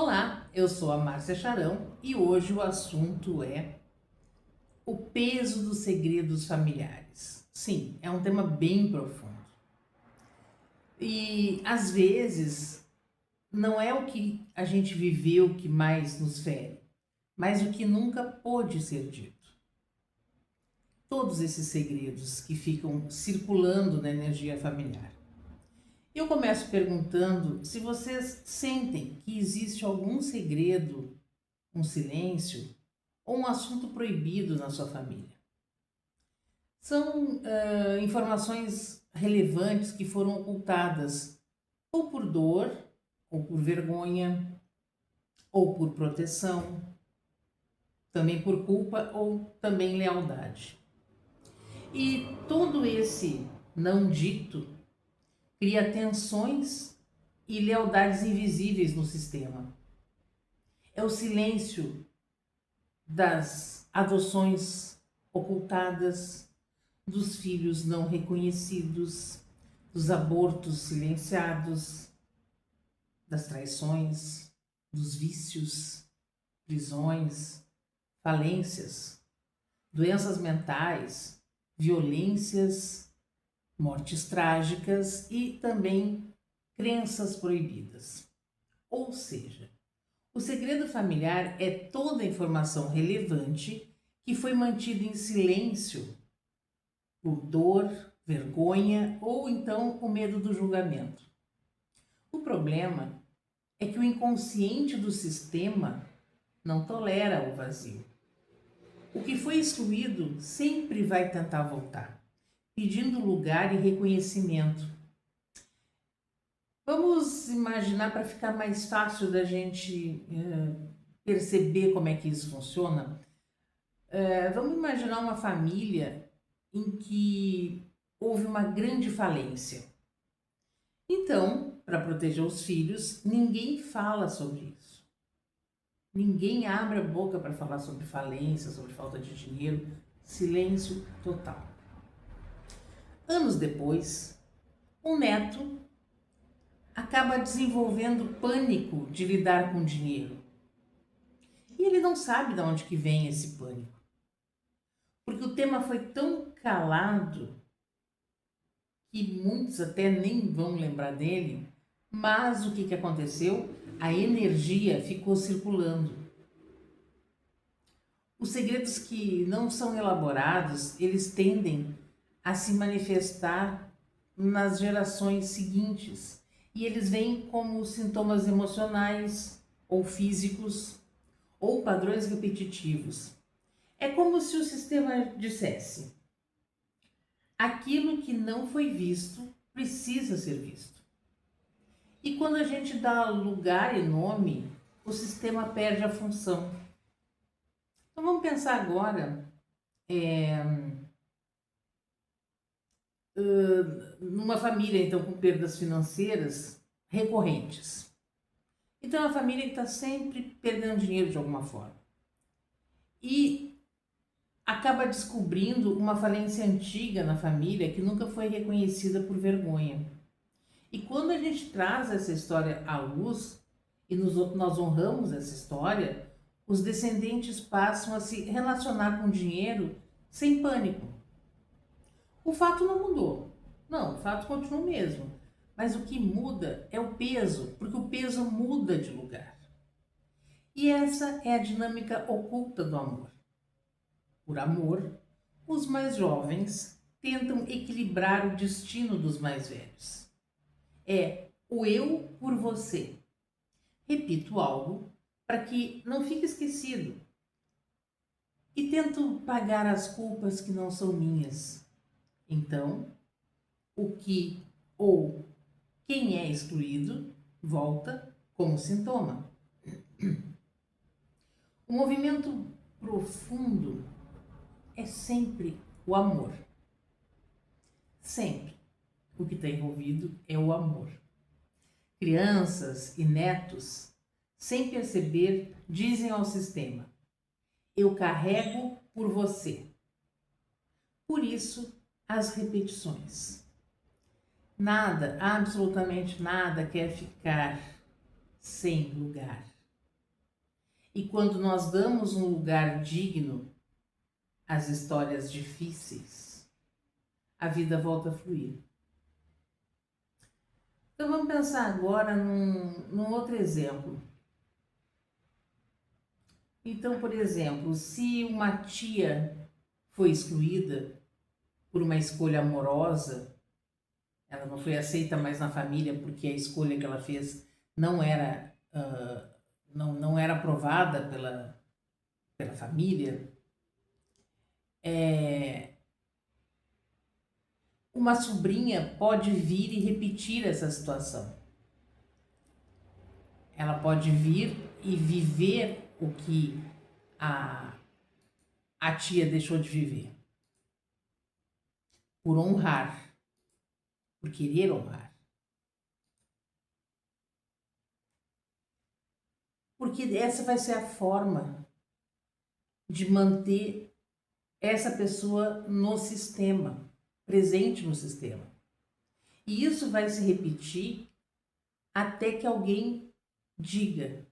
Olá, eu sou a Márcia Charão e hoje o assunto é o peso dos segredos familiares. Sim, é um tema bem profundo. E às vezes não é o que a gente viveu que mais nos fere, mas o que nunca pôde ser dito. Todos esses segredos que ficam circulando na energia familiar. Eu começo perguntando se vocês sentem que existe algum segredo, um silêncio ou um assunto proibido na sua família. São informações relevantes que foram ocultadas ou por dor, ou por vergonha, ou por proteção, também por culpa ou também lealdade. E todo esse não dito cria tensões e lealdades invisíveis no sistema. É o silêncio das adoções ocultadas, dos filhos não reconhecidos, dos abortos silenciados, das traições, dos vícios, prisões, falências, doenças mentais, violências, mortes trágicas e também crenças proibidas. Ou seja, o segredo familiar é toda a informação relevante que foi mantida em silêncio por dor, vergonha ou então o medo do julgamento. O problema é que o inconsciente do sistema não tolera o vazio. O que foi excluído sempre vai tentar voltar, pedindo lugar e reconhecimento. Vamos imaginar, para ficar mais fácil da gente perceber como é que isso funciona, vamos imaginar uma família em que houve uma grande falência. Então, para proteger os filhos, ninguém fala sobre isso. Ninguém abre a boca para falar sobre falência, sobre falta de dinheiro. Silêncio total. Anos depois, um neto acaba desenvolvendo pânico de lidar com dinheiro. E ele não sabe de onde que vem esse pânico. Porque o tema foi tão calado que muitos até nem vão lembrar dele, mas o que aconteceu? A energia ficou circulando. Os segredos que não são elaborados, eles tendem a se manifestar nas gerações seguintes. E eles vêm como sintomas emocionais ou físicos ou padrões repetitivos. É como se o sistema dissesse: aquilo que não foi visto precisa ser visto. E quando a gente dá lugar e nome, o sistema perde a função. Então vamos pensar agora numa família então com perdas financeiras recorrentes. Então é uma família que está sempre perdendo dinheiro de alguma forma. E acaba descobrindo uma falência antiga na família que nunca foi reconhecida por vergonha. E quando a gente traz essa história à luz e nós honramos essa história, os descendentes passam a se relacionar com o dinheiro sem pânico. O fato não mudou. Não, o fato continua o mesmo. Mas o que muda é o peso, porque o peso muda de lugar. E essa é a dinâmica oculta do amor. Por amor, os mais jovens tentam equilibrar o destino dos mais velhos. É o eu por você. Repito algo para que não fique esquecido. E tento pagar as culpas que não são minhas. Então, o que ou quem é excluído volta como sintoma. O movimento profundo é sempre o amor. Sempre. O que está envolvido é o amor. Crianças e netos, sem perceber, dizem ao sistema: eu carrego por você. Por isso, as repetições. Nada, absolutamente nada quer ficar sem lugar. E quando nós damos um lugar digno às histórias difíceis, a vida volta a fluir. Então vamos pensar agora num outro exemplo. Então, por exemplo, se uma tia foi excluída por uma escolha amorosa, ela não foi aceita mais na família porque a escolha que ela fez não era, não era aprovada pela família, uma sobrinha pode vir e repetir essa situação. Ela pode vir e viver o que a tia deixou de viver. Por honrar, por querer honrar. Porque essa vai ser a forma de manter essa pessoa no sistema, presente no sistema. E isso vai se repetir até que alguém diga: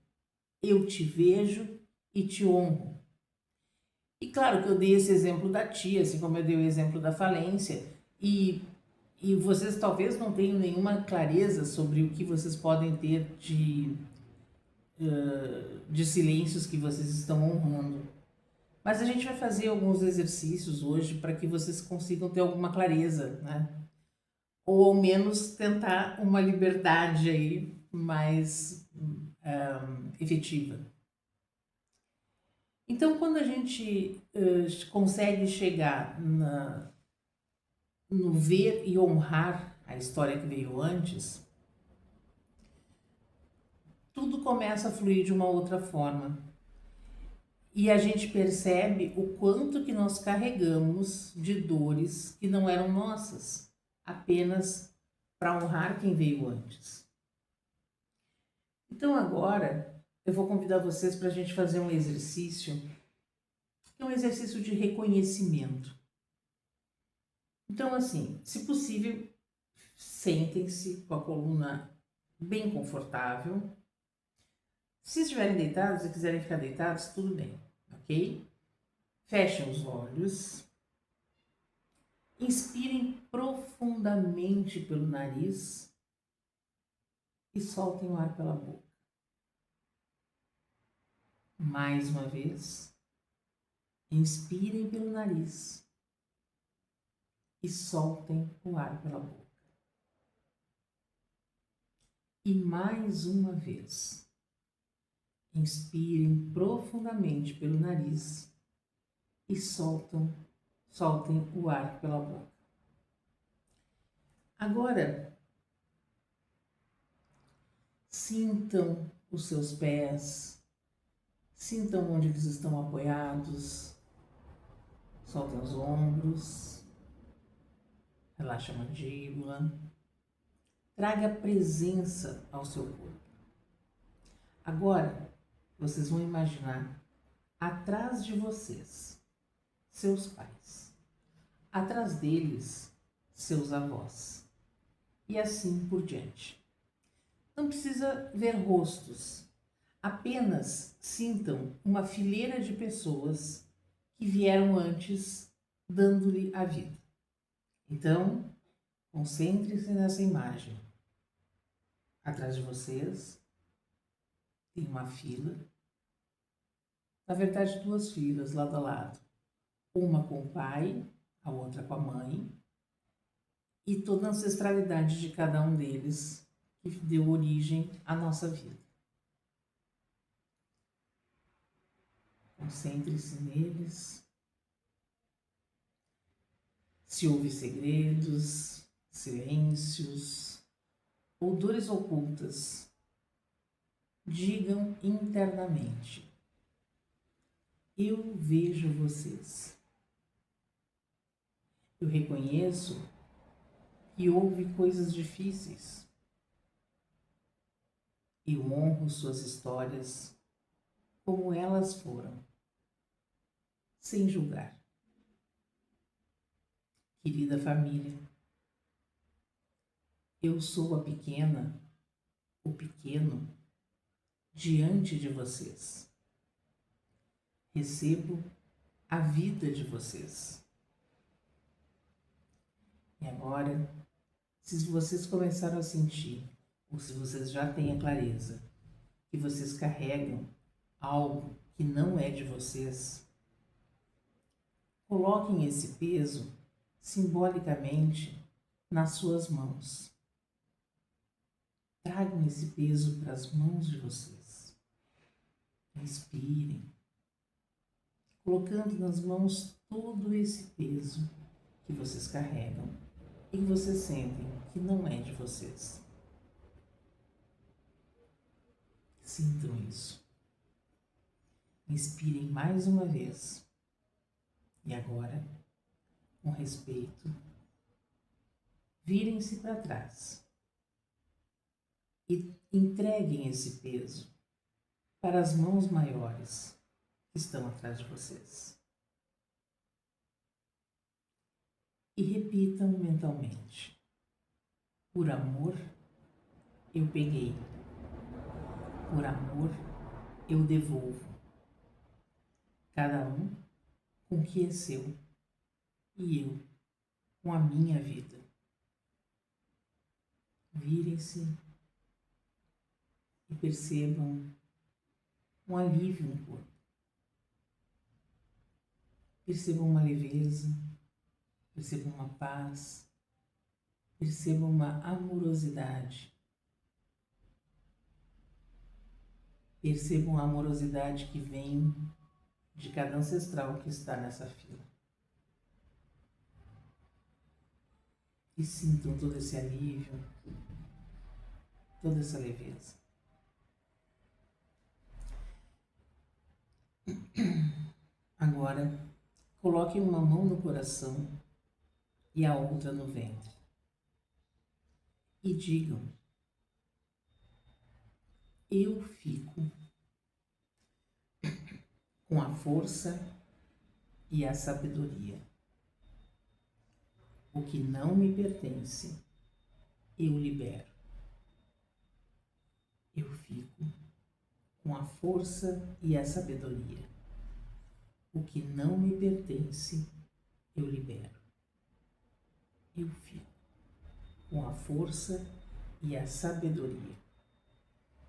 eu te vejo e te honro. E claro que eu dei esse exemplo da tia, assim como eu dei o exemplo da falência, e vocês talvez não tenham nenhuma clareza sobre o que vocês podem ter de silêncios que vocês estão honrando. Mas a gente vai fazer alguns exercícios hoje para que vocês consigam ter alguma clareza, né? Ou ao menos tentar uma liberdade aí mais efetiva. Então, quando a gente consegue chegar no ver e honrar a história que veio antes, tudo começa a fluir de uma outra forma. E a gente percebe o quanto que nós carregamos de dores que não eram nossas, apenas para honrar quem veio antes. Então agora eu vou convidar vocês para a gente fazer um exercício, que é um exercício de reconhecimento. Então assim, se possível, sentem-se com a coluna bem confortável. Se estiverem deitados e quiserem ficar deitados, tudo bem, ok? Fechem os olhos. Inspirem profundamente pelo nariz e soltem o ar pela boca. Mais uma vez. Inspirem pelo nariz e soltem o ar pela boca. E mais uma vez. Inspirem profundamente pelo nariz e soltem o ar pela boca. Agora, sintam os seus pés, sintam onde eles estão apoiados, soltem os ombros, relaxa a mandíbula, traga presença ao seu corpo. Agora, vocês vão imaginar atrás de vocês, seus pais, atrás deles, seus avós, e assim por diante. Não precisa ver rostos, apenas sintam uma fileira de pessoas que vieram antes, dando-lhe a vida. Então, concentre-se nessa imagem. Atrás de vocês tem uma fila, na verdade 2 filas lado a lado, uma com o pai, a outra com a mãe, e toda a ancestralidade de cada um deles que deu origem à nossa vida. Concentre-se neles. Se houve segredos, silêncios ou dores ocultas, digam internamente: eu vejo vocês. Eu reconheço que houve coisas difíceis. Eu honro suas histórias como elas foram, sem julgar. Querida família, eu sou a pequena, o pequeno, diante de vocês. recebo a vida de vocês. E agora, se vocês começaram a sentir, ou se vocês já têm a clareza, que vocês carregam algo que não é de vocês, coloquem esse peso simbolicamente nas suas mãos. Tragam esse peso para as mãos de vocês. Respirem, colocando nas mãos todo esse peso que vocês carregam e que vocês sentem que não é de vocês. Sintam isso. Inspirem mais uma vez. E agora, com respeito, virem-se para trás e entreguem esse peso para as mãos maiores que estão atrás de vocês. E repitam mentalmente: por amor, eu peguei. Por amor, eu devolvo. Cada um com o que é seu e eu com a minha vida. Virem-se e percebam um alívio no corpo. Percebam uma leveza, percebam uma paz, percebam uma amorosidade. Percebam a amorosidade que vem de cada ancestral que está nessa fila. E sintam todo esse alívio, toda essa leveza. Agora, coloquem uma mão no coração e a outra no ventre. E digam: eu fico com a força e a sabedoria. O que não me pertence, eu libero. Eu fico com a força e a sabedoria. O que não me pertence, eu libero. Eu fico com a força e a sabedoria.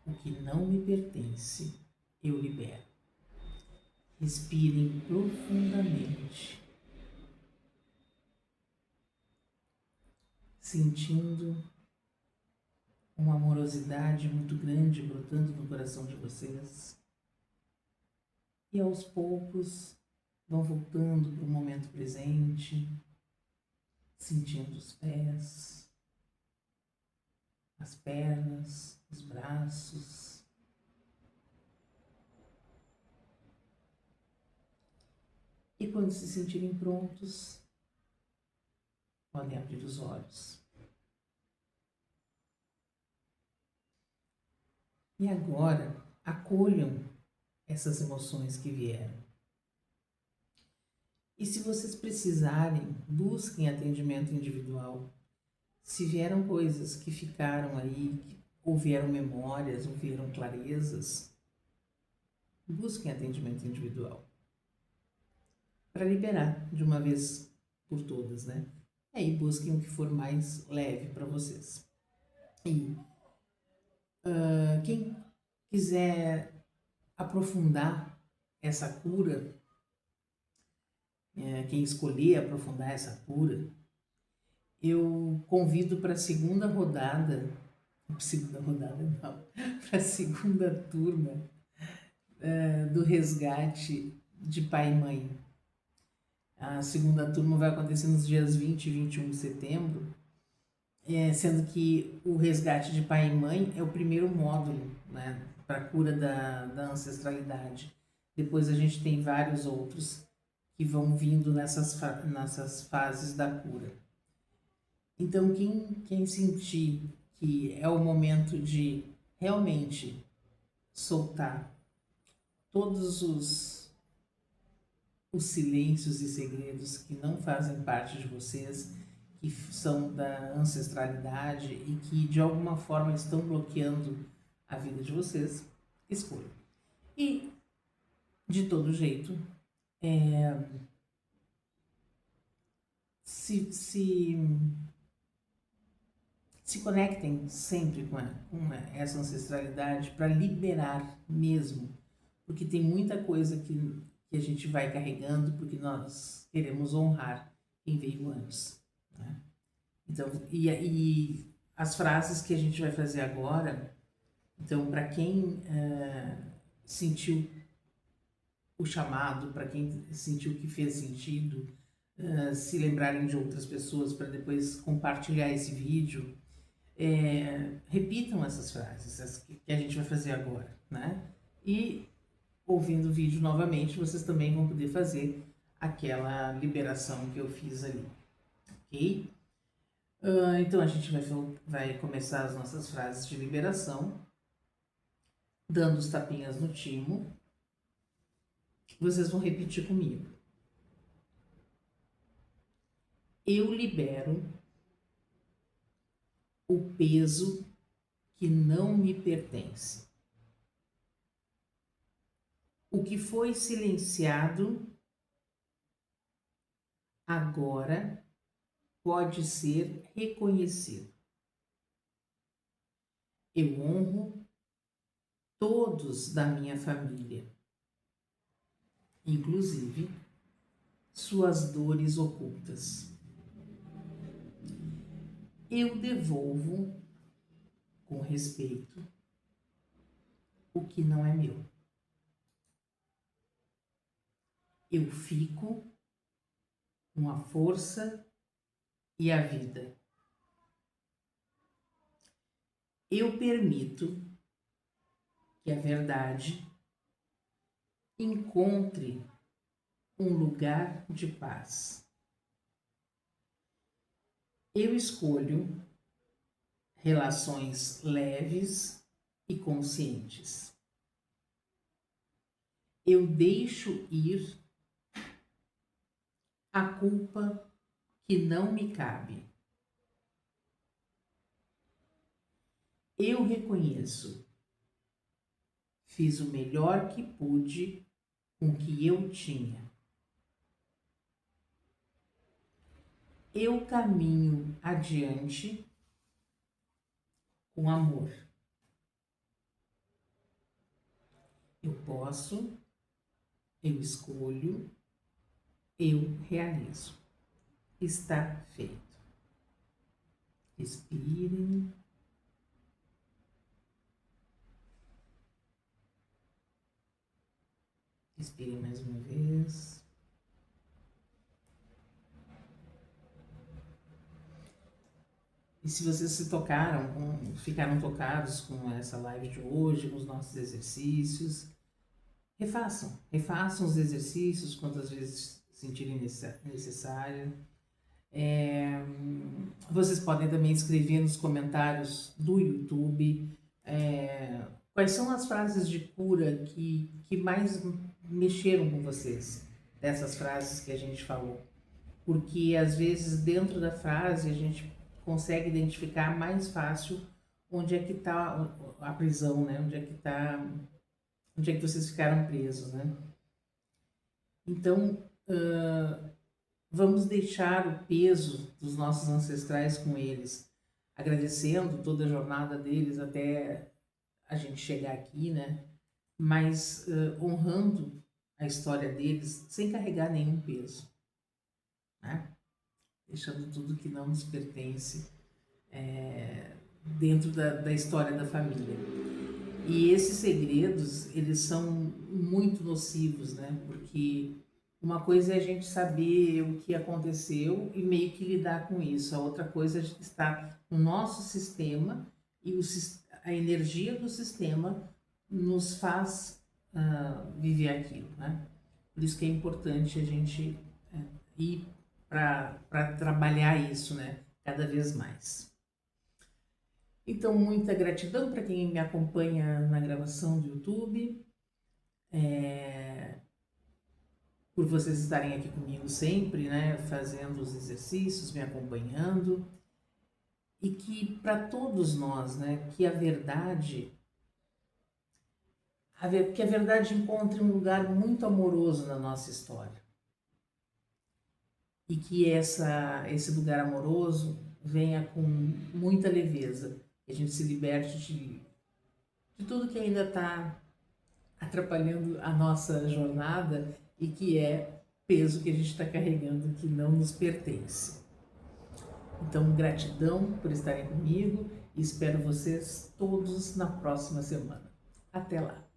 O que não me pertence, eu libero. Respirem profundamente, sentindo uma amorosidade muito grande brotando no coração de vocês. E aos poucos vão voltando para o momento presente, sentindo os pés, as pernas, os braços. E quando se sentirem prontos, podem abrir os olhos. E agora, acolham essas emoções que vieram. E se vocês precisarem, busquem atendimento individual. Se vieram coisas que ficaram aí, ou vieram memórias, ou vieram clarezas, busquem atendimento individual. Para liberar de uma vez por todas, né? Aí busquem o que for mais leve para vocês. E quem quiser aprofundar essa cura, quem escolher aprofundar essa cura, eu convido para a segunda rodada para a segunda turma do resgate de pai e mãe. A segunda turma vai acontecer nos dias 20 e 21 de setembro, sendo que o resgate de pai e mãe é o primeiro módulo, né, para a cura da ancestralidade. Depois a gente tem vários outros que vão vindo nessas fases da cura. Então, quem sentir que é o momento de realmente soltar todos os silêncios e segredos que não fazem parte de vocês, que são da ancestralidade e que de alguma forma estão bloqueando a vida de vocês, escolham. E de todo jeito, se conectem sempre com essa ancestralidade para liberar mesmo, porque tem muita coisa que a gente vai carregando porque nós queremos honrar quem veio antes, né? Então, e as frases que a gente vai fazer agora, então, para quem sentiu o chamado, para quem sentiu que fez sentido, se lembrarem de outras pessoas para depois compartilhar esse vídeo, repitam essas frases que a gente vai fazer agora, né? E ouvindo o vídeo novamente, vocês também vão poder fazer aquela liberação que eu fiz ali, ok? Então a gente vai começar as nossas frases de liberação, dando os tapinhas no timo. Vocês vão repetir comigo. Eu libero o peso que não me pertence. O que foi silenciado agora pode ser reconhecido. Eu honro todos da minha família, inclusive suas dores ocultas. Eu devolvo com respeito o que não é meu. Eu fico com a força e a vida. Eu permito que a verdade encontre um lugar de paz. Eu escolho relações leves e conscientes. Eu deixo ir a culpa que não me cabe. Eu reconheço. Fiz o melhor que pude com o que eu tinha. Eu caminho adiante com amor. Eu posso, eu escolho, eu realizo. Está feito. Respirem. Respirem mais uma vez. E se vocês ficaram tocados com essa live de hoje, com os nossos exercícios, refaçam os exercícios quantas vezes sentirem necessário. Vocês podem também escrever nos comentários do YouTube quais são as frases de cura que mais mexeram com vocês, dessas frases que a gente falou. Porque às vezes dentro da frase a gente consegue identificar mais fácil onde é que está a prisão, né? Onde é que vocês ficaram presos, né? Então, vamos deixar o peso dos nossos ancestrais com eles, agradecendo toda a jornada deles até a gente chegar aqui, né? Mas honrando a história deles sem carregar nenhum peso, né? Deixando tudo que não nos pertence dentro da história da família. E esses segredos, eles são muito nocivos, né? Porque uma coisa é a gente saber o que aconteceu e meio que lidar com isso. A outra coisa é estar no nosso sistema e a energia do sistema nos faz viver aquilo, né? Por isso que é importante a gente ir para trabalhar isso, né? Cada vez mais. Então, muita gratidão para quem me acompanha na gravação do YouTube, por vocês estarem aqui comigo sempre, né? Fazendo os exercícios, me acompanhando. E que para todos nós, né? Que a verdade que a verdade encontre um lugar muito amoroso na nossa história. E que esse lugar amoroso venha com muita leveza, que a gente se liberte de tudo que ainda está atrapalhando a nossa jornada e que é peso que a gente está carregando que não nos pertence. Então, gratidão por estarem comigo e espero vocês todos na próxima semana. Até lá!